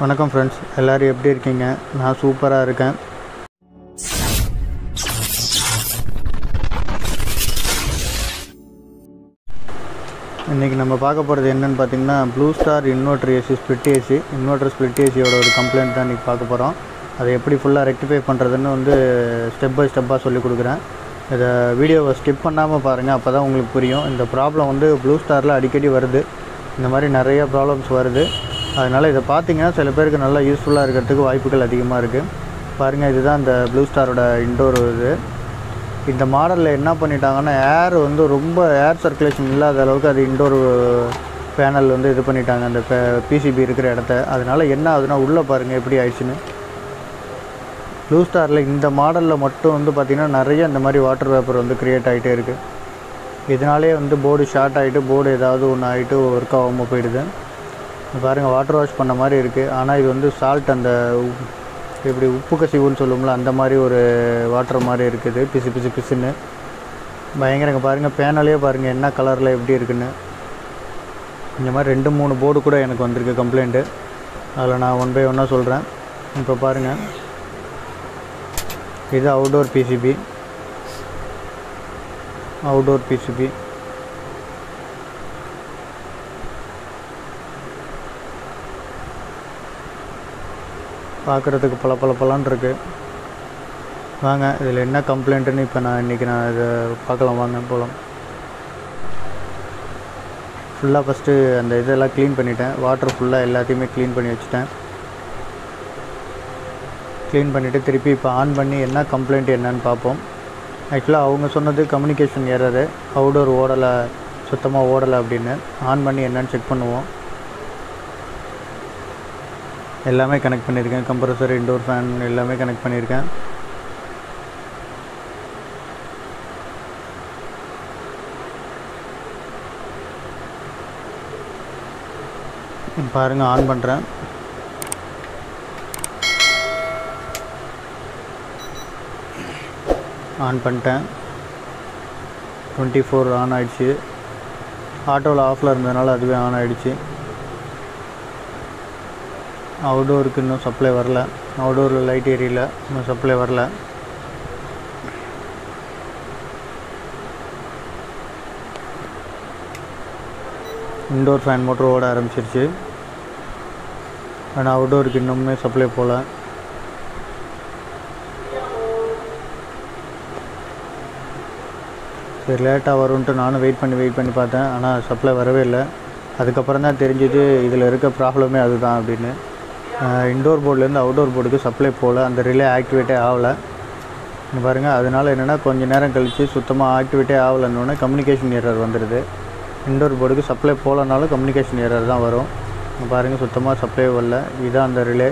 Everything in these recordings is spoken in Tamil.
வணக்கம் ஃப்ரெண்ட்ஸ், எல்லோரும் எப்படி இருக்கீங்க? நான் சூப்பராக இருக்கேன். இன்றைக்கி நம்ம பார்க்க போகிறது என்னென்னு பார்த்தீங்கன்னா, Blue Star inverter AC split AC. Inverter split ஏசியோட ஒரு கம்ப்ளைண்ட் தான் இன்றைக்கி பார்க்க போகிறோம். அதை எப்படி ஃபுல்லாக ரெக்டிஃபை பண்ணுறதுன்னு ஸ்டெப் பை ஸ்டெப்பாக சொல்லிக் கொடுக்குறேன். இதை வீடியோவை ஸ்கிப் பண்ணாமல் பாருங்கள், அப்போ தான் உங்களுக்கு புரியும். இந்த ப்ராப்ளம் ப்ளூ ஸ்டாரில் அடிக்கடி வருது. இந்த மாதிரி நிறைய ப்ராப்ளம்ஸ் வருது. அதனால் இதை பார்த்தீங்கன்னா சில பேருக்கு நல்லா யூஸ்ஃபுல்லாக இருக்கிறதுக்கு வாய்ப்புகள் அதிகமாக இருக்குது. பாருங்கள், இதுதான் இந்த ப்ளூ ஸ்டாரோட இன்டோர் இது. இந்த மாடலில் என்ன பண்ணிட்டாங்கன்னா, ரொம்ப ஏர் சர்க்குலேஷன் இல்லாத அளவுக்கு அது இன்டோர் பேனல் இது பண்ணிட்டாங்க, அந்த பிசிபி இருக்கிற இடத்த. அதனால் என்ன ஆகுதுன்னா, உள்ளே பாருங்கள் எப்படி ஆயிடுச்சுன்னு. ப்ளூ ஸ்டாரில் இந்த மாடலில் மட்டும் பார்த்திங்கன்னா நிறைய இந்த மாதிரி வாட்டர் வேப்பர் க்ரியேட் ஆகிட்டே இருக்குது. இதனாலே போர்டு ஷார்ட் ஆகிட்டு, போர்டு ஏதாவது ஒன்று ஆகிட்டு ஒர்க் ஆகாமல் போயிடுது. பாருங்கள், வாட்டர் வாஷ் பண்ண மாதிரி இருக்குது. ஆனால் இது சால்ட், அந்த எப்படி உப்பு கசிவுன்னு சொல்லுவோம்ல, அந்த மாதிரி ஒரு வாட்டர் மாதிரி இருக்குது. பிசு பிசு பிசுன்னு பயங்கரங்க. பாருங்கள், பேனலே பாருங்கள் என்ன கலரில் எப்படி இருக்குன்னு. இந்த மாதிரி 2-3 போர்டு கூட எனக்கு வந்திருக்கு கம்ப்ளைண்ட்டு. அதில் நான் 1 by 1 சொல்கிறேன். இப்போ பாருங்கள், இது அவுடோர் பிசிபி. பார்க்குறதுக்கு பளபளன்னு இருக்குது. வாங்க, இதில் என்ன கம்ப்ளைண்ட்டுன்னு இப்போ இன்றைக்கி இதை பார்க்கலாம். வாங்க போகலாம். ஃபுல்லாக ஃபஸ்ட்டு அந்த இதெல்லாம் க்ளீன் பண்ணிவிட்டேன். வாட்டர் ஃபுல்லாக எல்லாத்தையுமே க்ளீன் பண்ணி வச்சுட்டேன். க்ளீன் பண்ணிவிட்டு திருப்பி இப்போ ஆன் பண்ணி என்ன கம்ப்ளைண்ட் என்னன்னு பார்ப்போம். ஆக்சுவலாக அவங்க சொன்னது கம்யூனிகேஷன் எரரு, அவுடோர் ஓடலை, சுத்தமாக ஓடலை அப்படின்னு. ஆன் பண்ணி என்னன்னு செக் பண்ணுவோம். எல்லாமே கனெக்ட் பண்ணியிருக்கேன். கம்ப்ரஸர், இன்டோர் ஃபேன் எல்லாமே கனெக்ட் பண்ணியிருக்கேன். பாருங்கள், ஆன் பண்ணுறேன். ஆன் பண்ணிட்டேன். 24 ஆன் ஆகிடுச்சு. ஆட்டோவில் ஆஃபில் இருந்ததுனால அதுவே ஆன் ஆகிடுச்சு. அவுடோருக்கு இன்னும் சப்ளை வரல. அவுடோரில் லைட் ஏரியல, இன்னும் சப்ளை வரல. இன்டோர் ஃபேன் மோட்டர் ஓட ஆரம்பிச்சிருச்சு. ஆனால் அவுடோருக்கு இன்னுமே சப்ளை போகல. சரி, லேட்டாக வரும்ன்ட்டு நானும் வெயிட் பண்ணி பார்த்தேன். ஆனால் சப்ளை வரவே இல்லை. அதுக்கப்புறம் தான் தெரிஞ்சுது இதில் இருக்க ப்ராப்ளமே அதுதான் அப்படின்னு. இன்டோர் போர்ட்லேருந்து அவுடோர் போர்டுக்கு சப்ளை போகல, அந்த ரிலே ஆக்டிவேட்டே ஆகலை. பாருங்கள், அதனால் என்னென்னா கொஞ்சம் நேரம் கழித்து சுத்தமாக ஆக்டிவேட்டே ஆகலைன்னொன்னே கம்யூனிகேஷன் எரர் வந்துடுது. இன்டோர் போர்டுக்கு சப்ளை போகலனாலும் கம்யூனிகேஷன் எரர் தான் வரும். பாருங்கள், சுத்தமாக சப்ளை வரல. இதுதான் அந்த ரிலே.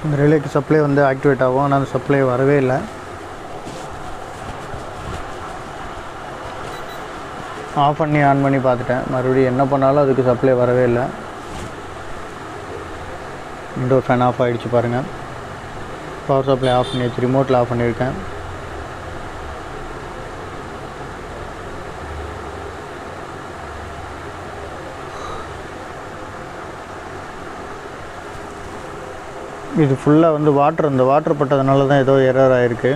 இந்த ரிலேக்கு சப்ளை ஆக்டிவேட் ஆகும். ஆனால் அந்த சப்ளை வரவே இல்லை. ஆஃப் பண்ணி ஆன் பண்ணி பார்த்துட்டேன். மறுபடியும் என்ன பண்ணாலும் அதுக்கு சப்ளை வரவே இல்லை. இன்டோர் ஃபேன் ஆஃப் ஆகிடுச்சு. பாருங்கள், பவர் சப்ளை ஆஃப் பண்ணிடுச்சு. ரிமோட்டில் ஆஃப் பண்ணியிருக்கேன். இது ஃபுல்லாக வாட்டர், இந்த வாட்டர் பட்டதுனால தான் ஏதோ எரர் ஆகிருக்கு.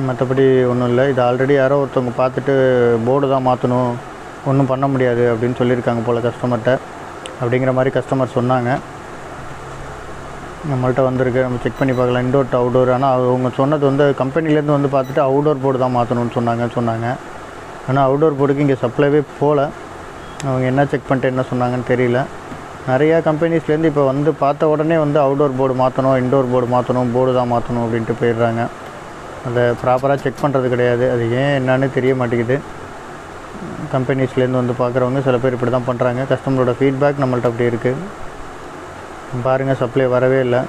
மற்றபடி ஒன்றும் இல்லை. இது ஆல்ரெடி யாரோ ஒருத்தவங்க பார்த்துட்டு போர்டு தான் மாற்றணும், ஒன்றும் பண்ண முடியாது அப்படின்னு சொல்லியிருக்காங்க போல் கஸ்டமர்கிட்ட. அப்படிங்கிற மாதிரி கஸ்டமர் சொன்னாங்க. நம்மள்கிட்ட வந்திருக்கு, நம்ம செக் பண்ணி பார்க்கலாம். Indoor to outdoor. ஆனால் அவங்க சொன்னது கம்பெனிலேருந்து பார்த்துட்டு அவுடோர் போர்டு தான் மாற்றணும்னு சொன்னாங்க. ஆனால் அவுடோர் போர்டுக்கு இங்கே சப்ளைவே போகல. அவங்க என்ன செக் பண்ணிட்டு என்ன சொன்னாங்கன்னு தெரியல. நிறையா கம்பெனிஸ்லேருந்து இப்போ பார்த்த உடனே அவுடோர் போர்டு மாற்றணும், இன்டோர் போர்டு மாற்றணும், போர்டு தான் மாற்றணும் அப்படின்ட்டு போயிடுறாங்க. அதை ப்ராப்பராக செக் பண்ணுறது கிடையாது. அது ஏன் என்னன்னு தெரிய மாட்டேங்குது. கம்பெனிஸ்லேருந்து பார்க்குறவங்க சில பேர் இப்படி தான் பண்ணுறாங்க. கஸ்டமரோட ஃபீட்பேக் நம்மள்ட்ட அப்படி இருக்குது. பாருங்கள், சப்ளை வரவே இல்லை.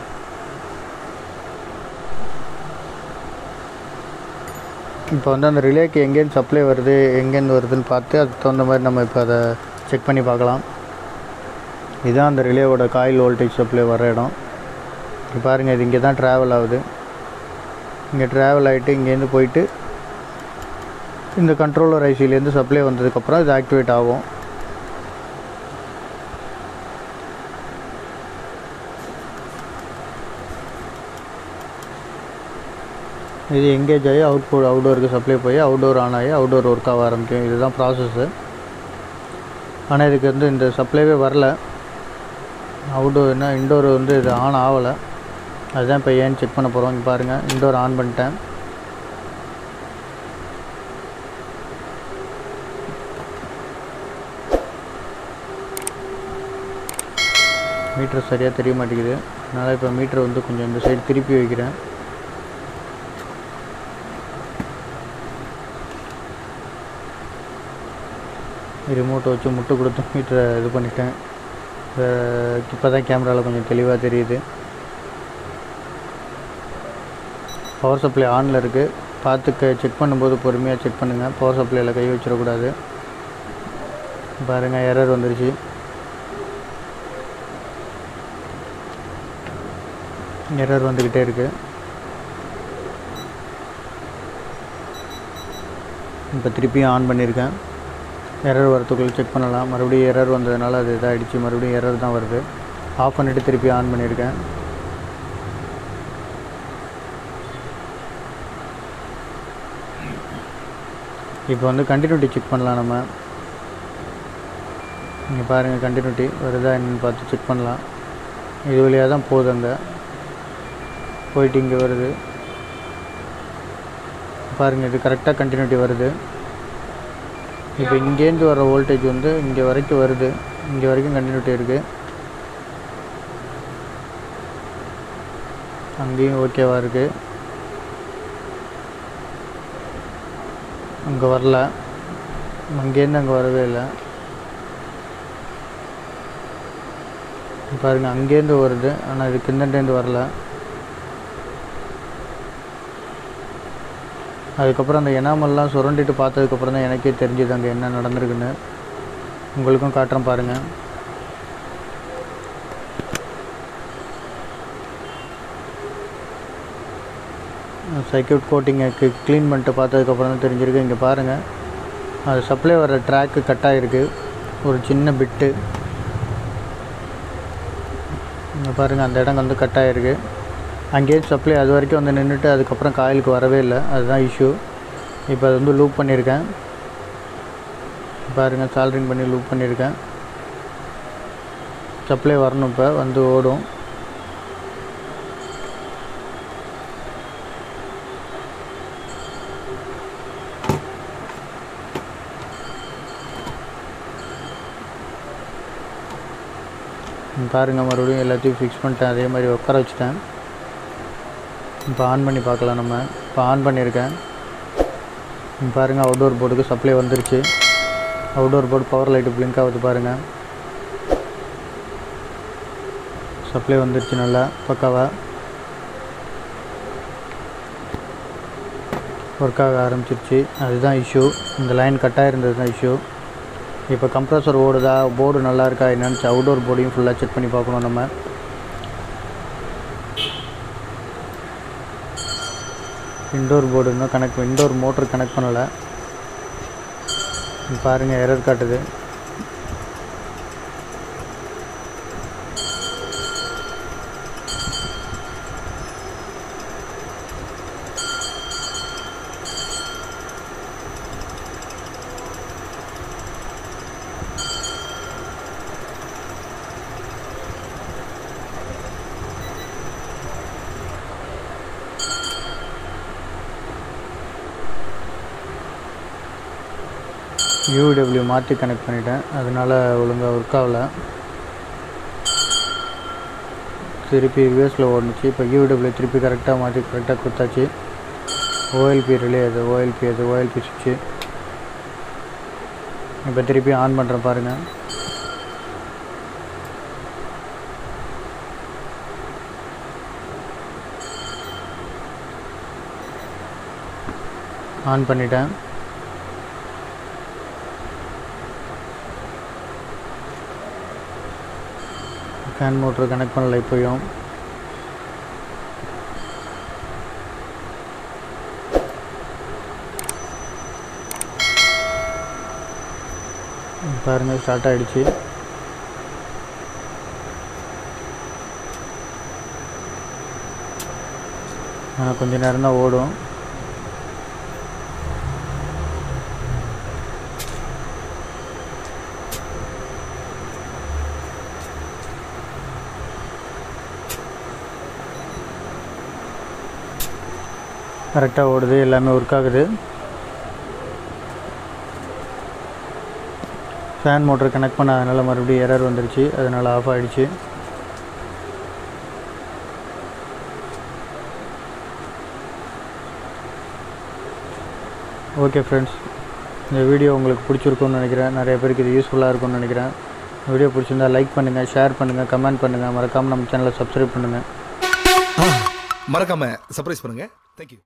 இப்போ அந்த ரிலேக்கு எங்கேருந்து சப்ளை வருது, எங்கேருந்து வருதுன்னு பார்த்து அதுக்கு தகுந்த மாதிரி நம்ம இப்போ அதை செக் பண்ணி பார்க்கலாம். இதுதான் அந்த ரிலேவோட காயில் வோல்டேஜ் சப்ளை வர இடம். பாருங்கள், இது இங்கே தான் ட்ராவல் ஆகுது. இங்கே ட்ராவல் ஆகிட்டு இங்கேருந்து போயிட்டு இந்த கண்ட்ரோலர் ஐசிலேருந்து சப்ளை வந்ததுக்கப்புறம் இது ஆக்டிவேட் ஆகும். இது எங்கேஜ் ஆகி அவுட்டோருக்கு சப்ளை போய் அவுட்டோர் ஆன் ஆகி அவுட்டோர் ஒர்க் ஆக ஆரம்பிக்கும். இதுதான் ப்ராசஸ்ஸு. ஆனால் இதுக்கு வந்து இந்த சப்ளைவே வரல. அவுட்டோர்னா இன்டோர் வந்து இது ஆன் ஆகலை. அதுதான் இப்போ ஏன்னு செக் பண்ண போகிறோம். இங்கே பாருங்கள், இன்டோர் ஆன் பண்ணிட்டேன். மீட்டர் சரியாக தெரிய மாட்டேங்குது. அதனால் இப்போ மீட்டர் வந்து கொஞ்சம் இந்த சைடு திருப்பி வைக்கிறேன். ரிமோட்டை வச்சு முட்டு கொடுத்து மீட்டரை இது பண்ணிட்டேன். இப்போ தான் கேமராவில் கொஞ்சம் தெளிவாக தெரியுது. பவர் சப்ளை ஆனில் இருக்குது. பார்த்து செக் பண்ணும்போது பொறுமையாக செக் பண்ணுங்கள். பவர் சப்ளையில் கை வச்சிடக்கூடாது. பாருங்கள், எரர் வந்துருச்சு. எரர் வந்துக்கிட்டே இருக்குது. இப்போ திருப்பியும் ஆன் பண்ணியிருக்கேன். எரர் வரத்துக்குள்ளே செக் பண்ணலாம். மறுபடியும் எரர் வந்ததுனால அது இதாகிடுச்சு. மறுபடியும் எரர் தான் வருது. ஆஃப் பண்ணிவிட்டு திருப்பி ஆன் பண்ணியிருக்கேன். இப்போ வந்து கண்டினியூட்டி செக் பண்ணலாம் நம்ம. இங்கே பாருங்கள், கண்டினியூட்டி வருதா என்னென்னு பார்த்து செக் பண்ணலாம். இது வழியாக தான் போகுது. அங்கே போயிட்டு இங்கே வருது. பாருங்கள், இது கரெக்டாக கண்டினியூட்டி வருது. இப்போ இங்கேருந்து வர வோல்டேஜ் வந்து இங்கே வரைக்கும் வருது. இங்கே வரைக்கும் கண்டினியூட்டி இருக்குது. அங்கேயும் ஓகேவாக இருக்குது. அங்கே வரல. அங்கேருந்து அங்கே வரவே இல்லை. பாருங்கள், அங்கேருந்து வருது. ஆனால் இது கிண்டேருந்து வரல. அதுக்கப்புறம் அந்த எனாமல்லாம் சுரண்டிட்டு பார்த்ததுக்கப்புறம் தான் எனக்கே தெரிஞ்சுது அங்கே என்ன நடந்திருக்குன்னு. உங்களுக்கும் காட்டுறேன் பாருங்கள். சர்க்யூட் கோட்டிங்கை க்ளீன் பண்ணிட்டு பார்த்ததுக்கப்புறம் தான் தெரிஞ்சிருக்கு. இங்கே பாருங்கள், அது சப்ளை வர ட்ராக்கு கட் ஆகிருக்கு. ஒரு சின்ன பிட்டு இங்கே பாருங்கள், அந்த இடம் வந்து கட் ஆகிருக்கு. அங்கேயே சப்ளை அது வரைக்கும் வந்து நின்றுட்டு அதுக்கப்புறம் காயிலுக்கு வரவே இல்லை. அதுதான் இஷ்யூ. இப்போ அது வந்து லூப் பண்ணியிருக்கேன். பாருங்கள், சால்ட்ரிங் பண்ணி லூப் பண்ணியிருக்கேன். சப்ளை வரணும். இப்போ வந்து ஓடும். பாருங்கள், மறுபடியும் எல்லாத்தையும் ஃபிக்ஸ் பண்ணிட்டேன். அதே மாதிரி உட்கார வச்சுட்டேன். இப்போ ஆன் பண்ணி பார்க்கலாம் நம்ம. இப்போ ஆன் பண்ணியிருக்கேன். பாருங்கள், அவுட்டோர் போர்டுக்கு சப்ளை வந்துருச்சு. Outdoor board power light blink ஆகுது. பாருங்கள், சப்ளை வந்துருச்சு நல்லா பக்காவாக ஒர்க் ஆக ஆரம்பிச்சிருச்சு. அதுதான் இஷ்யூ. இந்த லைன் கட்டாக இருந்தது தான் இஷ்யூ. இப்போ கம்ப்ரஸர் ஓடுதா, போர்டு நல்லா இருக்கா என்னன்னு அவுட்டோர் போர்டையும் ஃபுல்லாக செக் பண்ணி பார்க்கணும் நம்ம. இன்டோர் போர்டு இன்னும் இன்டோர் மோட்டர் கனெக்ட் பண்ணலை. பாருங்கள், எரர் காட்டுது. யூடபிள்யூ மாற்றி கனெக்ட் பண்ணிட்டேன். அதனால் ஒழுங்காக ஒர்க் ஆகலை. திருப்பி ரிவர்ஸில் ஓடுனுச்சு. இப்போ யூடபிள்யூ திருப்பி கரெக்டாக மாற்றி கரெக்டாக கொடுத்தாச்சு. ஓஎல்பி ரிலே அது ஓஎல்பி சுவிட்சு. இப்போ திருப்பி ஆன் பண்ணுறேன் பாருங்கள். ஆன் பண்ணிட்டேன். ஃபேன் மோட்ரு கனெக்ட் பண்ணல. இப்போயும் பாருங்கள், ஸ்டார்ட் ஆகிடுச்சு. கொஞ்சம் நேரம் தான் ஓடும். கரெக்டாக ஓடுது, எல்லாமே ஒர்க் ஆகுது. ஃபேன் மோட்டர் கனெக்ட் பண்ணாதனால மறுபடியும் எரர் வந்துருச்சு, அதனால் ஆஃப் ஆகிடுச்சு. ஓகே ஃப்ரெண்ட்ஸ், இந்த வீடியோ உங்களுக்கு பிடிச்சிருக்குன்னு நினைக்கிறேன். நிறைய பேருக்கு இது யூஸ்ஃபுல்லாக இருக்கும்னு நினைக்கிறேன். வீடியோ பிடிச்சிருந்தா லைக் பண்ணுங்கள், ஷேர் பண்ணுங்கள், கமெண்ட் பண்ணுங்கள். மறக்காமல் நம்ம சேனலை சப்ஸ்கிரைப் பண்ணுங்கள். மறக்காமல் சர்ப்ரைஸ் பண்ணுங்கள். தேங்க்யூ.